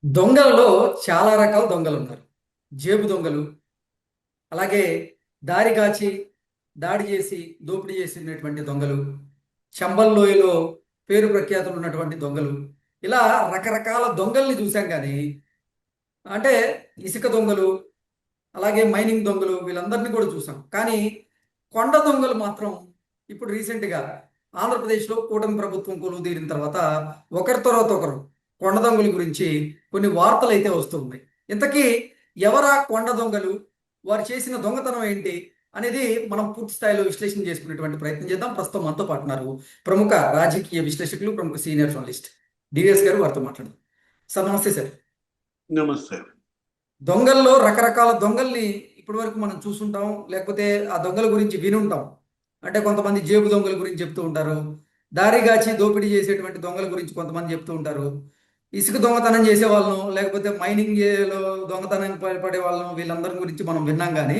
దొంగలలో చాలా రకాల దొంగలు ఉన్నారు. జేబు దొంగలు, అలాగే దారి కాచి దాడి చేసి దోపిడీ చేసినటువంటి దొంగలు, చంబల్లోయలో పేరు ప్రఖ్యాతులు ఉన్నటువంటి దొంగలు, ఇలా రకరకాల దొంగల్ని చూసాం. కానీ అంటే ఇసుక దొంగలు, అలాగే మైనింగ్ దొంగలు, వీళ్ళందరినీ కూడా చూసాం. కానీ కొండ దొంగలు మాత్రం ఇప్పుడు రీసెంట్గా ఆంధ్రప్రదేశ్లో కూటమి ప్రభుత్వం కొలువుదీరిన తర్వాత ఒకరి తర్వాత ఒకరు కొండ దొంగల గురించి కొన్ని వార్తలు అయితే వస్తూ ఉన్నాయి. ఇంతకీ ఎవరా కొండ దొంగలు, వారు చేసిన దొంగతనం ఏంటి అనేది మనం పూర్తి స్థాయిలో విశ్లేషణ చేసుకునేటువంటి ప్రయత్నం చేద్దాం. ప్రస్తుతం మనతో పాటు ఉన్నారు ప్రముఖ రాజకీయ విశ్లేషకులు, ప్రముఖ సీనియర్ జర్నలిస్ట్ డివిఎస్ గారు. వారితో మాట్లాడదాం. సార్ నమస్తే సార్. నమస్తే. దొంగల్లో రకరకాల దొంగల్ని ఇప్పటి వరకు మనం చూసుంటాం, లేకపోతే ఆ దొంగల గురించి వినుంటాం. అంటే కొంతమంది జేబు దొంగల గురించి చెప్తూ ఉంటారు, దారిగాచి దోపిడీ చేసేటువంటి దొంగల గురించి కొంతమంది చెప్తూ ఉంటారు, ఇసుక దొంగతనం చేసే వాళ్ళను, లేకపోతే మైనింగ్ లో దొంగతనం పడే వాళ్ళను, వీళ్ళందరి గురించి మనం విన్నాం. కానీ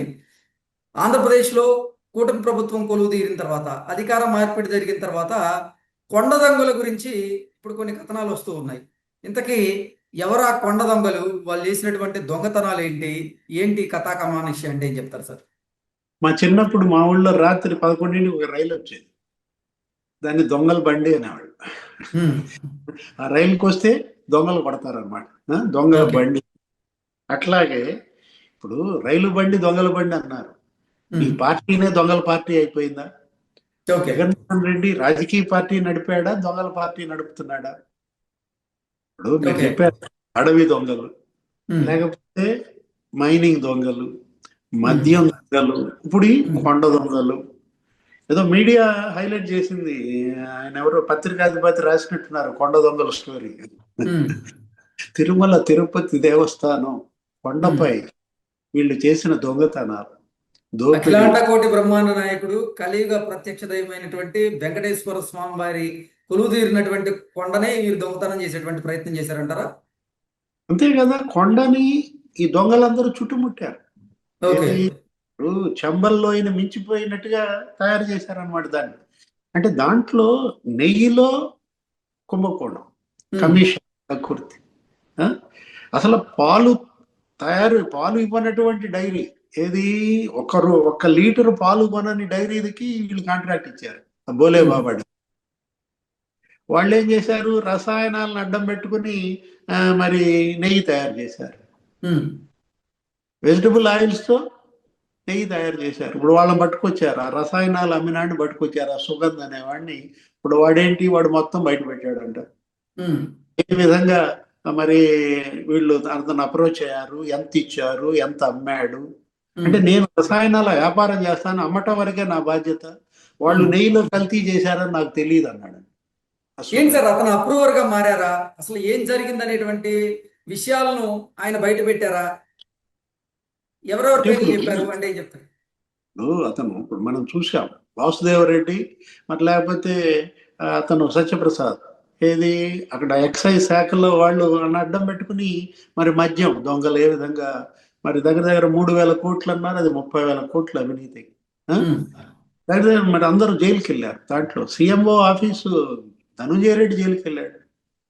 ఆంధ్రప్రదేశ్లో కూటమి ప్రభుత్వం కొలువు తీరిన తర్వాత, అధికార మార్పిడి జరిగిన తర్వాత కొండ దొంగల గురించి ఇప్పుడు కొన్ని కథనాలు వస్తూ ఉన్నాయి. ఇంతకీ ఎవరా కొండ దొంగలు, వాళ్ళు చేసినటువంటి దొంగతనాలు ఏంటి, ఏంటి కథా కమానిషి అంటే ఏం చెప్తారు సార్? మా చిన్నప్పుడు మా ఊళ్ళో రాత్రి 11ంటికి ఒక రైలు వచ్చేది. దాన్ని దొంగల బండి అనేవాళ్ళు. ఆ రైలుకి వస్తే దొంగలు పడతారనమాట. దొంగల బండి. అట్లాగే ఇప్పుడు రైలు బండి దొంగల బండి అన్నారు. ఈ పార్టీనే దొంగల పార్టీ అయిపోయిందా? జగన్మోహన్ రెడ్డి రాజకీయ పార్టీ నడిపాడా, దొంగల పార్టీ నడుపుతున్నాడా? ఇప్పుడు మీరు చెప్పారు అడవి దొంగలు, లేకపోతే మైనింగ్ దొంగలు, మద్యం దొంగలు, ఇప్పుడు ఈ కొండ దొంగలు. ఏదో మీడియా హైలైట్ చేసింది, ఆయన ఎవరో పత్రికాధిపతి రాసినట్టున్నారు కొండ దొంగల స్టోరీ. తిరుమల తిరుపతి దేవస్థానం కొండపై వీళ్ళు చేసిన దొంగతనాలు, అఖిలాండ కోటి బ్రహ్మాండ నాయకుడు, కలియుగ ప్రత్యక్ష దైవమైనటువంటి వెంకటేశ్వర స్వామి వారి కొలువు తీరినటువంటి కొండనే వీరు దొంగతనం చేసేటువంటి ప్రయత్నం చేశారంటారా? అంతే కదా, కొండని ఈ దొంగలందరూ చుట్టుముట్టారు. చంబల్లోయని మించిపోయినట్టుగా తయారు చేశారనమాట దాన్ని. అంటే దాంట్లో నెయ్యిలో కుంభకోణం, కమిషన్ కక్కుర్తి. అసలు పాలు ఇవ్వనటువంటి డైరీ ఏది, ఒక్క లీటర్ పాలు కొనని డైరీకి వీళ్ళు కాంట్రాక్ట్ ఇచ్చారు బోలే బాబాడి. వాళ్ళు ఏం చేశారు, రసాయనాలను అడ్డం పెట్టుకుని మరి నెయ్యి తయారు చేశారు. వెజిటబుల్ ఆయిల్స్ తో నెయ్యి తయారు చేశారు. ఇప్పుడు వాళ్ళని పట్టుకొచ్చారు, ఆ రసాయనాలు అమ్మినాడిని పట్టుకొచ్చారు, ఆ సుగంధ్ అనేవాడిని. ఇప్పుడు వాడు మొత్తం బయట పెట్టాడంట. ఏ విధంగా మరి వీళ్ళు అతను అప్రోచ్ అయ్యారు, ఎంత ఇచ్చారు, ఎంత అమ్మాడు. అంటే నేను రసాయనాల వ్యాపారం చేస్తాను, అమ్మటం వరకే నా బాధ్యత, వాళ్ళు నెయ్యిలో కల్తీ చేశారని నాకు తెలియదు అన్నాడు. ఏం సార్, అతను అప్రూవర్ గా మారారా? అసలు ఏం జరిగింది అనేటువంటి విషయాలను ఆయన బయట పెట్టారా? ఎవరెవరు పేర్లు చెప్పారు అంటే ఏం చెప్తారు? ఇప్పుడు మనం చూసాం వాసుదేవరెడ్డి, మరి లేకపోతే అతను సత్యప్రసాద్, ఏది అక్కడ ఎక్సైజ్ శాఖలో వాళ్ళు అడ్డం పెట్టుకుని మరి మద్యం దొంగలు ఏ విధంగా మరి దగ్గర 3,000 కోట్లు అన్నారు, అది 30,000 కోట్లు అవినీతి. దగ్గర మరి అందరూ జైలుకి వెళ్ళారు. దాంట్లో సీఎంఓ ఆఫీసు ధనుంజయ రెడ్డి జైలుకి వెళ్ళాడు,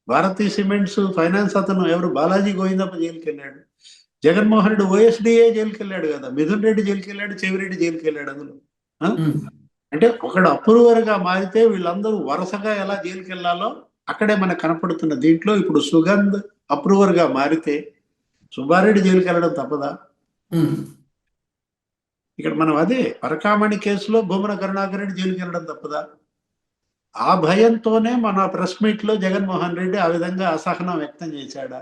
భారతీయ సిమెంట్స్ ఫైనాన్స్ అతను ఎవరు బాలాజీ గోవిందప్ప జైలుకి వెళ్ళాడు, జగన్మోహన్ రెడ్డి ఓఎస్డిఏ జైలుకి వెళ్ళాడు కదా, మిథున్ రెడ్డి జైలుకి వెళ్ళాడు, చెవిరెడ్డి జైలుకి వెళ్ళాడు. అందులో అంటే ఒకడు అప్రూవర్ గా మారితే వీళ్ళందరూ వరుసగా ఎలా జైలుకి వెళ్ళాలో అక్కడే మనకు కనపడుతున్న. దీంట్లో ఇప్పుడు సుగంధ్ అప్రూవర్ గా మారితే సుబ్బారెడ్డి జైలుకి వెళ్ళడం తప్పదా? ఇక్కడ మనం అదే పరకామణి కేసులో భూమన కరుణాకర్ రెడ్డి జైలుకి వెళ్ళడం తప్పదా? ఆ భయంతోనే మన ప్రెస్ మీట్ లో జగన్మోహన్ రెడ్డి ఆ విధంగా అసహనం వ్యక్తం చేశాడా?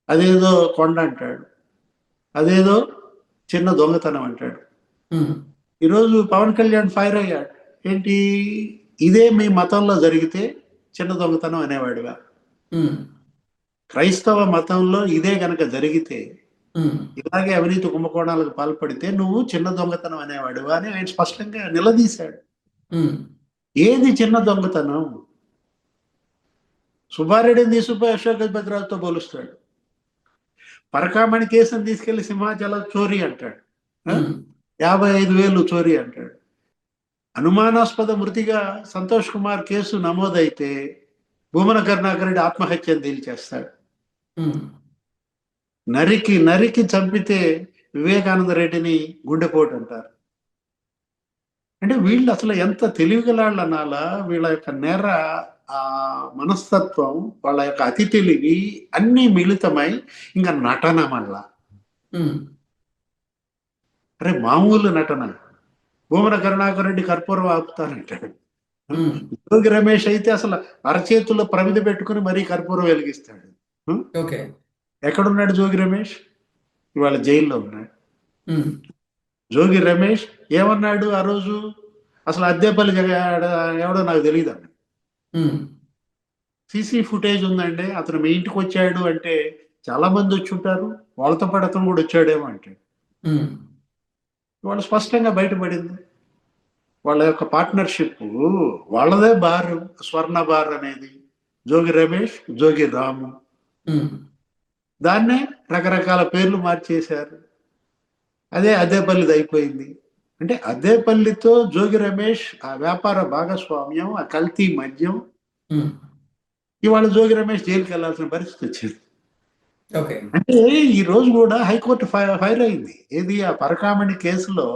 అదేదో కొండ అంటాడు, అదేదో చిన్న దొంగతనం అంటాడు. ఈరోజు పవన్ కళ్యాణ్ ఫైర్ అయ్యాడు. ఏంటి, ఇదే మీ మతంలో జరిగితే చిన్న దొంగతనం అనేవాడుగా, క్రైస్తవ మతంలో ఇదే గనక జరిగితే, ఇలాగే అవినీతి కుంభకోణాలకు పాల్పడితే నువ్వు చిన్న దొంగతనం అనేవాడు అని ఆయన స్పష్టంగా నిలదీశాడు. ఏది చిన్న దొంగతనం? సుబ్బారెడ్డిని తీసుకుపోయి అశోక్ గజపతిరాజుతో పోలుస్తాడు, పరకామణి కేసుని తీసుకెళ్లి సింహాచలం చోరీ అంటాడు, 55,000 చోరీ అంటాడు. అనుమానాస్పద మృతిగా సంతోష్ కుమార్ కేసు నమోదైతే భూమన కరుణాకర్ రెడ్డి ఆత్మహత్యను తేల్చేస్తాడు. ఉమ్, నరికి నరికి చంపితే వివేకానంద రెడ్డిని గుండెపోటు అంటారు. అంటే వీళ్ళు అసలు ఎంత తెలివిగలాళ్ళు అనాలా, వీళ్ళ యొక్క నేర ఆ మనస్తత్వం, వాళ్ళ యొక్క అతి తెలివి అన్నీ మిళితమై ఇంకా నటన మళ్ళా. ఉమ్, అరే మామూలు నటన. భూమన కరుణాకర్ రెడ్డి కర్పూరం ఆపుతానంటాడు. ఉమ్, జోగి రమేష్ అయితే అసలు అరచేతుల్లో ప్రమిద పెట్టుకుని మరీ కర్పూరం వెలిగిస్తాడు. ఓకే. ఎక్కడున్నాడు జోగి రమేష్? ఇవాళ జైల్లో ఉన్నాడు. ఉమ్, జోగి రమేష్ ఏమన్నాడు ఆ రోజు? అసలు అద్దెపల్లి ఎవడో నాకు తెలియదు అన్నాడు. ఉమ్, సీసీ ఫుటేజ్ ఉందండి, అతను మీ ఇంటికి వచ్చాడు అంటే చాలా మంది వచ్చి ఉంటారు, వాళ్ళతో పాటు అతను కూడా వచ్చాడేమో అంటే ఉమ్, వాళ్ళు స్పష్టంగా బయటపడింది. వాళ్ళ యొక్క పార్ట్నర్షిప్, వాళ్ళదే బార్, స్వర్ణ బార్ అనేది, జోగి రమేష్, జోగి రాము. ఉమ్, దాన్నే రకరకాల పేర్లు మార్చేశారు. అదే అద్దేపల్లిది అయిపోయింది. అంటే అద్దేపల్లితో జోగి రమేష్ ఆ వ్యాపార భాగస్వామ్యం, ఆ కల్తీ మద్యం, ఉమ్, ఇవాళ జోగి రమేష్ జైలుకి వెళ్లాల్సిన పరిస్థితి వచ్చింది. ఓకే. అంటే ఈ రోజు కూడా హైకోర్టు ఫైర్ అయింది. ఏది ఆ పరకామణి కేసులో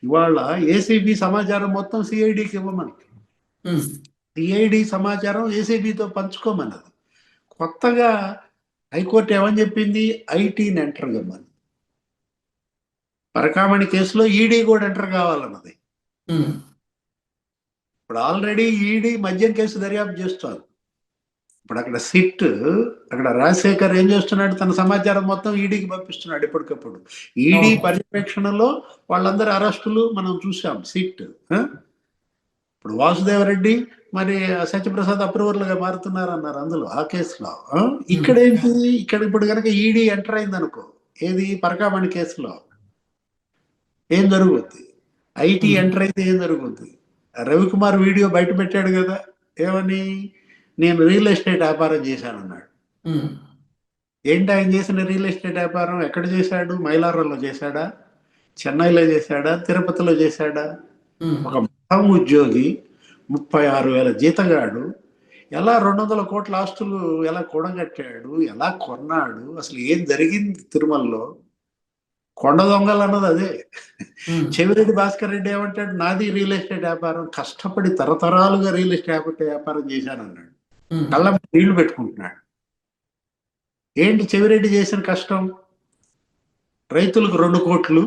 ఇవాళ ఏసీబీ సమాచారం మొత్తం సిఐడికి ఇవ్వమని, ఉమ్, సిఐడి సమాచారం ఏసీబీతో పంచుకోమన్నది. కొత్తగా హైకోర్టు ఏమని చెప్పింది? ఐటీని ఎంటర్ కమ్మని. పరకామణి కేసులో ఈడీ కూడా ఎంటర్ కావాలన్నది. ఉమ్, ఇప్పుడు ఆల్రెడీ ఈడీ మద్యం కేసు దర్యాప్తు చేస్తారు. ఇప్పుడు అక్కడ సిట్, అక్కడ రాజశేఖర్ ఏం చేస్తున్నాడు? తన సమాచారం మొత్తం ఈడీకి పంపిస్తున్నాడు ఎప్పటికప్పుడు. ఈడీ అవును. పర్యవేక్షణలో వాళ్ళందరి అరెస్టులు మనం చూసాం. సిట్ ఇప్పుడు వాసుదేవరెడ్డి మరి సత్యప్రసాద్ అప్రూవర్లుగా మారుతున్నారన్నారు అందులో, ఆ కేసులో. ఉమ్, ఇక్కడేంటి? ఇక్కడ ఇప్పుడు కనుక ఈడీ ఎంటర్ అయింది అనుకో, ఏది పరకామణి కేసులో, ఏం జరుగుద్ది? ఐటీ ఉమ్, ఎంటర్ అయితే ఏం జరుగుద్ది? రవికుమార్ వీడియో బయట పెట్టాడు కదా, ఏమని? నేను రియల్ ఎస్టేట్ వ్యాపారం చేశానన్నాడు. ఉమ్, ఏంటి ఆయన చేసిన రియల్ ఎస్టేట్ వ్యాపారం? ఎక్కడ చేశాడు? మైలారంలో చేశాడా? చెన్నైలో చేశాడా? తిరుపతిలో చేశాడా? ఉమ్, ఒక మఠం ఉద్యోగి, 36,000 జీతగాడు ఎలా 200 కోట్ల ఆస్తులు ఎలా కూడగట్టాడు? ఎలా కొన్నాడు? అసలు ఏం జరిగింది తిరుమలలో? కొండ దొంగలు అన్నది అదే. ఉమ్, చెవిరెడ్డి భాస్కర్ రెడ్డి ఏమంటాడు? నాది రియల్ ఎస్టేట్ వ్యాపారం, కష్టపడి తరతరాలుగా రియల్ ఎస్టేట్ వ్యాపారం చేశానన్నాడు. ఉమ్, కళ్ళ మీద నీళ్లు పెట్టుకుంటున్నాడు. ఏంటి చెవిరెడ్డి చేసిన కష్టం? రైతులకు 2 కోట్లు,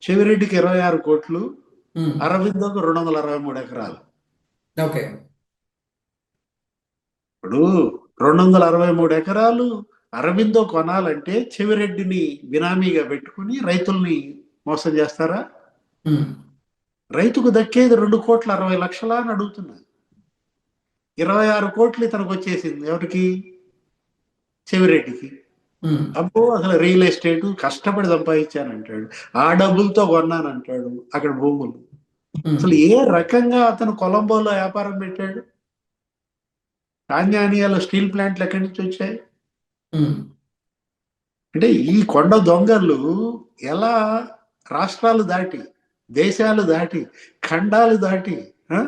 చెవిరెడ్డికి 26 కోట్లు, ఉమ్, అరవిందోకు 263 ఎకరాలు. ఓకే. ఇప్పుడు 263 ఎకరాలు అరవిందో కొనాలంటే చెవిరెడ్డిని బినామీగా పెట్టుకుని రైతుల్ని మోసం చేస్తారా? ఉమ్, రైతుకు దక్కేది 2,60,00,000 అని అడుగుతున్నా. 26 కోట్లు ఇతనికి వచ్చేసింది. ఎవరికి? చెవిరెడ్డికి. ఉమ్, అబ్బో అసలు రియల్ ఎస్టేట్ కష్టపడి సంపాదించానంటాడు, ఆ డబ్బులతో కొన్నానంటాడు అక్కడ భూములు. ఉమ్, అసలు ఏ రకంగా అతను కొలంబోలో వ్యాపారం పెట్టాడు? టాంజానియాలో స్టీల్ ప్లాంట్లు ఎక్కడి నుంచి వచ్చాయి? ఉమ్, అంటే ఈ కొండ దొంగలు ఎలా రాష్ట్రాలు దాటి, దేశాలు దాటి, ఖండాలు దాటి, ఆ?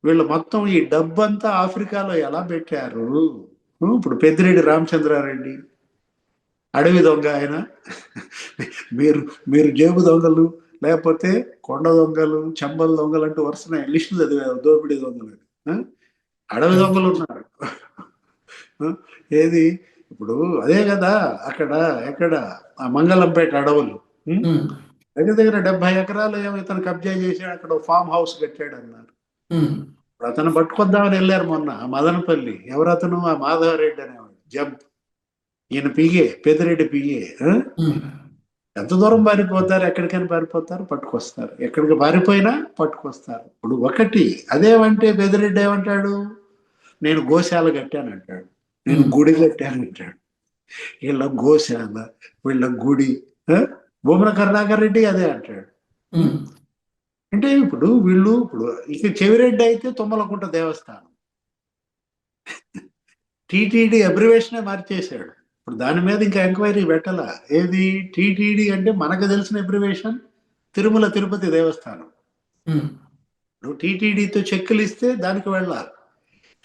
వీళ్ళు మొత్తం ఈ డబ్బంతా ఆఫ్రికాలో ఎలా పెట్టారు? ఇప్పుడు పెద్దిరెడ్డి రామచంద్రారెడ్డి అడవి దొంగ ఆయన. మీరు మీరు జేబు దొంగలు, లేకపోతే కొండ దొంగలు, చెంబల దొంగలు అంటూ వరుసనే లిస్టు చదివారు, దోపిడీ దొంగలు. ఆ? అడవి దొంగలు ఉన్నారు. ఆ? ఏది ఇప్పుడు అదే కదా అక్కడ, ఎక్కడ ఆ మంగళంపేట అడవులు, ఉమ్, దగ్గర దగ్గర 70 ఎకరాలు ఏమో ఇతను కబ్జా చేశాడు, అక్కడ ఫామ్ హౌస్ కట్టాడు అన్నారు. ఉమ్, ఇప్పుడు అతను పట్టుకొద్దామని వెళ్ళారు మొన్న ఆ మదనపల్లి. ఎవరతను? ఆ మాధవరెడ్డి అనేవాడు, జంప్. ఈయన పిఏ, పెద్దిరెడ్డి పిఏ. ఉమ్, ఎంత దూరం పారిపోతారు? ఎక్కడికైనా పారిపోతారు, పట్టుకొస్తారు. ఎక్కడికి పారిపోయినా పట్టుకొస్తారు. ఇప్పుడు ఒకటి అదేమంటే పెద్దిరెడ్డి ఏమంటాడు? నేను గోశాల కట్టాను అంటాడు, నేను ఉమ్, గుడి కట్టాను అంటాడు. వీళ్ళ గోశాల, వీళ్ళ గుడి. ఆ? భూమన కరుణాకర్ రెడ్డి అదే అంటాడు. ఉమ్, అంటే ఇప్పుడు వీళ్ళు, ఇప్పుడు ఇక చెవిరెడ్డి అయితే తుమ్మలకుంట దేవస్థానం, టీటీడీ అబ్రివేషనే మార్చేశాడు. ఇప్పుడు దాని మీద ఇంకా ఎంక్వైరీ పెట్టాల. ఏది టీటీడీ అంటే మనకు తెలిసిన అబ్రివేషన్ తిరుమల తిరుపతి దేవస్థానం. ఉమ్, నువ్వు టీటీడీతో చెక్కులు ఇస్తే దానికి వెళ్ళాలి.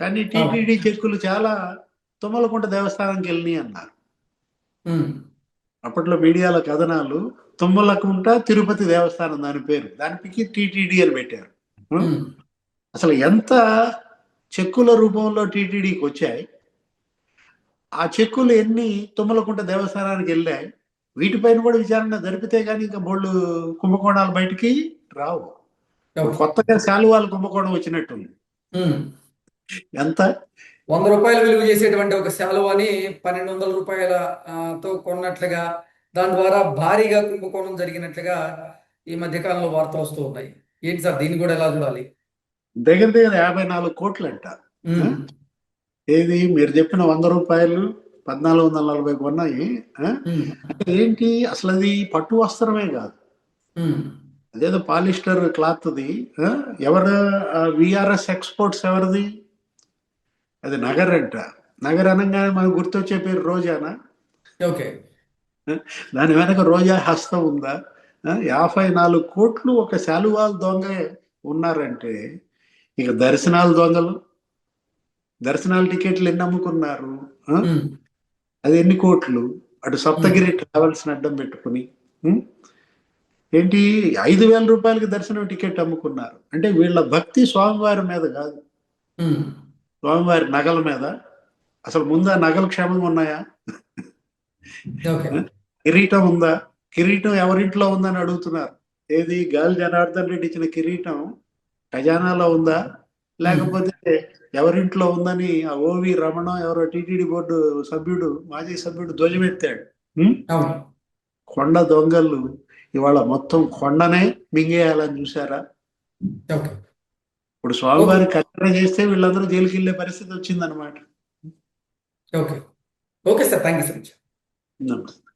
కానీ అవును. టీటీడీ చెక్కులు చాలా తుమ్మలకుంట దేవస్థానానికి వెళ్ళి అన్నారు. ఉమ్, అప్పట్లో మీడియాలో కథనాలు తుమ్మలకుంట తిరుపతి దేవస్థానం దాని పేరు, దానికి టీటీడీ అని పెట్టారు. ఉం? ఉమ్, అసలు ఎంత చెక్కుల రూపంలో టీటీడీకి వచ్చాయి, ఆ చెక్కులు ఎన్ని తుమ్మలకుంట దేవస్థానానికి వెళ్ళాయి, వీటిపైన కూడా విచారణ జరిపితే కానీ ఇంకా బోళ్ళు కుంభకోణాలు బయటికి రావు. ఇప్పుడు ఓకే. కొత్తగా శాలువాల కుంభకోణం వచ్చినట్టుంది. ఉమ్. ఎంత 100 రూపాయలు విలువ చేసేటువంటి ఒక శాలువాని 1200 రూపాయల తో కొన్నట్లుగా, దాని ద్వారా భారీగా కుంభకోణం జరిగినట్లుగా ఈ మధ్య కాలంలో వార్తలు వస్తూ ఉన్నాయి. ఏంటి సార్, దీన్ని కూడా ఎలా చూడాలి? దగ్గర దగ్గర 54 కోట్లు అంట. ఉమ్, ఏది మీరు చెప్పిన 100 రూపాయలు 1440 కొన్నాయి. ఉమ్, అంటే ఏంటి అసలు అది పట్టు వస్త్రమే కాదు, ఉమ్, అదేదో పాలిస్టర్ క్లాత్ది. ఎవరు విఆర్ఎస్ ఎక్స్పోర్ట్స్ ఎవరిది? అది నగర్ అంట. నగర్ అనగానే మనకు గుర్తొచ్చే పేరు రోజానా? ఓకే. దాని వెనక రోజా హస్తం ఉందా? 54 కోట్లు ఒక శాలువాల్ దొంగ ఉన్నారంటే, ఇక దర్శనాలు దొంగలు, దర్శనాల టికెట్లు ఎన్ని అమ్ముకున్నారు? ఉమ్, అది ఎన్ని కోట్లు? అటు ఉమ్, సప్తగిరి ట్రావెల్స్ అడ్డం పెట్టుకుని ఉం? ఏంటి 5,000 రూపాయలకి దర్శనం టికెట్ అమ్ముకున్నారు. అంటే వీళ్ళ భక్తి స్వామివారి మీద కాదు, ఉమ్, స్వామివారి నగల మీద. అసలు ముందు ఆ నగలు క్షేమంగా ఉన్నాయా? ఓకే. కిరీటం ఉందా? కిరీటం ఎవరింట్లో ఉందని అడుగుతున్నారు. ఏది గాలి జనార్దన్ రెడ్డి ఇచ్చిన కిరీటం ఖజానాలో ఉందా, ఉమ్, లేకపోతే ఎవరింట్లో ఉందని ఆ ఓవి రమణ ఎవరో టీటీడీ బోర్డు సభ్యుడు, మాజీ సభ్యుడు ధ్వజమెత్తాడు. ఉం? అవును. కొండ దొంగలు ఇవాళ మొత్తం కొండనే మింగేయాలని చూసారా? ఓకే. ఇప్పుడు ఓకే. స్వామివారి కట్టడ చేస్తే వీళ్ళందరూ జైలుకి వెళ్ళే పరిస్థితి వచ్చిందనమాట. Okay. Okay sir, thank you so much. నమస్తే.